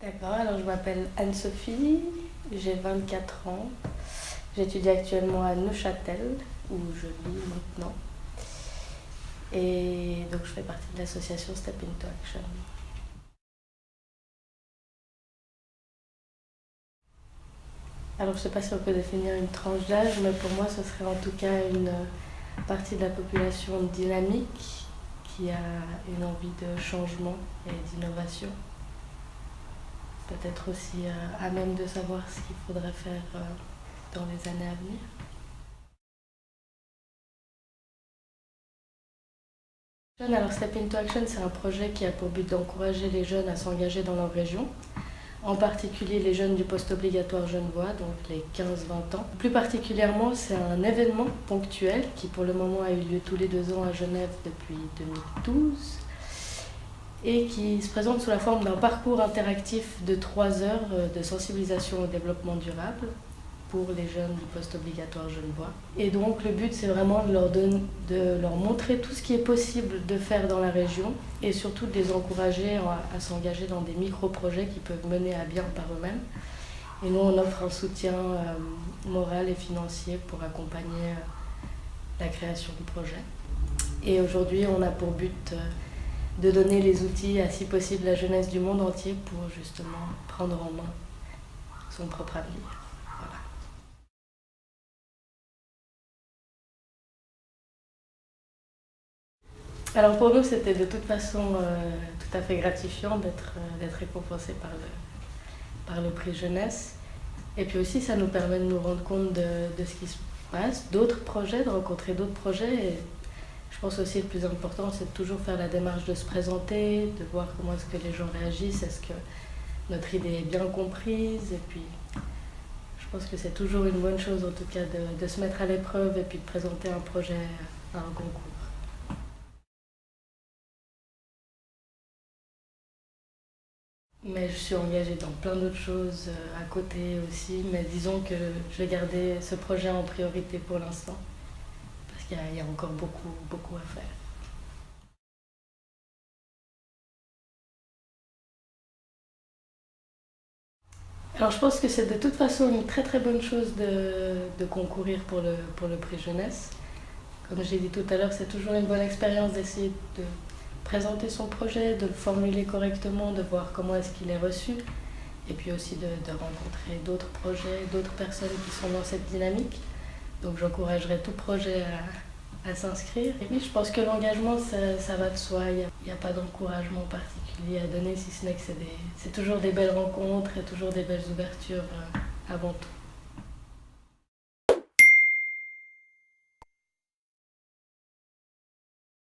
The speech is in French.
D'accord, alors je m'appelle Anne-Sophie, j'ai 24 ans. J'étudie actuellement à Neuchâtel, où je vis maintenant. Et donc je fais partie de l'association Step Into Action. Alors je ne sais pas si on peut définir une tranche d'âge, mais pour moi ce serait en tout cas une partie de la population dynamique qui a une envie de changement et d'innovation. Peut-être aussi à même de savoir ce qu'il faudrait faire dans les années à venir. Alors Step Into Action, c'est un projet qui a pour but d'encourager les jeunes à s'engager dans leur région, en particulier les jeunes du post-obligatoire Genevois, donc les 15-20 ans. Plus particulièrement, c'est un événement ponctuel qui pour le moment a eu lieu tous les 2 ans à Genève depuis 2012 et qui se présente sous la forme d'un parcours interactif de 3 heures de sensibilisation au développement durable pour les jeunes du post-obligatoire genevois. Et donc le but c'est vraiment de leur montrer tout ce qui est possible de faire dans la région et surtout de les encourager à s'engager dans des micro-projets qui peuvent mener à bien par eux-mêmes. Et nous on offre un soutien moral et financier pour accompagner la création du projet. Et aujourd'hui on a pour but de donner les outils à si possible la jeunesse du monde entier pour justement prendre en main son propre avenir. Voilà. Alors pour nous, c'était de toute façon tout à fait gratifiant d'être récompensé par le prix jeunesse. Et puis aussi, ça nous permet de nous rendre compte de ce qui se passe, d'autres projets, de rencontrer d'autres projets. Et je pense aussi le plus important, c'est de toujours faire la démarche de se présenter, de voir comment est-ce que les gens réagissent, est-ce que notre idée est bien comprise. Et puis, je pense que c'est toujours une bonne chose en tout cas de se mettre à l'épreuve et puis de présenter un projet à un concours. Mais je suis engagée dans plein d'autres choses à côté aussi, mais disons que je vais garder ce projet en priorité pour l'instant, parce qu'il y a encore beaucoup à faire. Alors je pense que c'est de toute façon une très bonne chose de concourir pour le prix jeunesse. Comme j'ai dit tout à l'heure, c'est toujours une bonne expérience d'essayer de présenter son projet, de le formuler correctement, de voir comment est-ce qu'il est reçu, et puis aussi de rencontrer d'autres projets, d'autres personnes qui sont dans cette dynamique. Donc j'encouragerais tout projet à s'inscrire. Et oui, je pense que l'engagement, ça va de soi. Il n'y a pas d'encouragement particulier à donner, si ce n'est que c'est toujours des belles rencontres et toujours des belles ouvertures avant tout.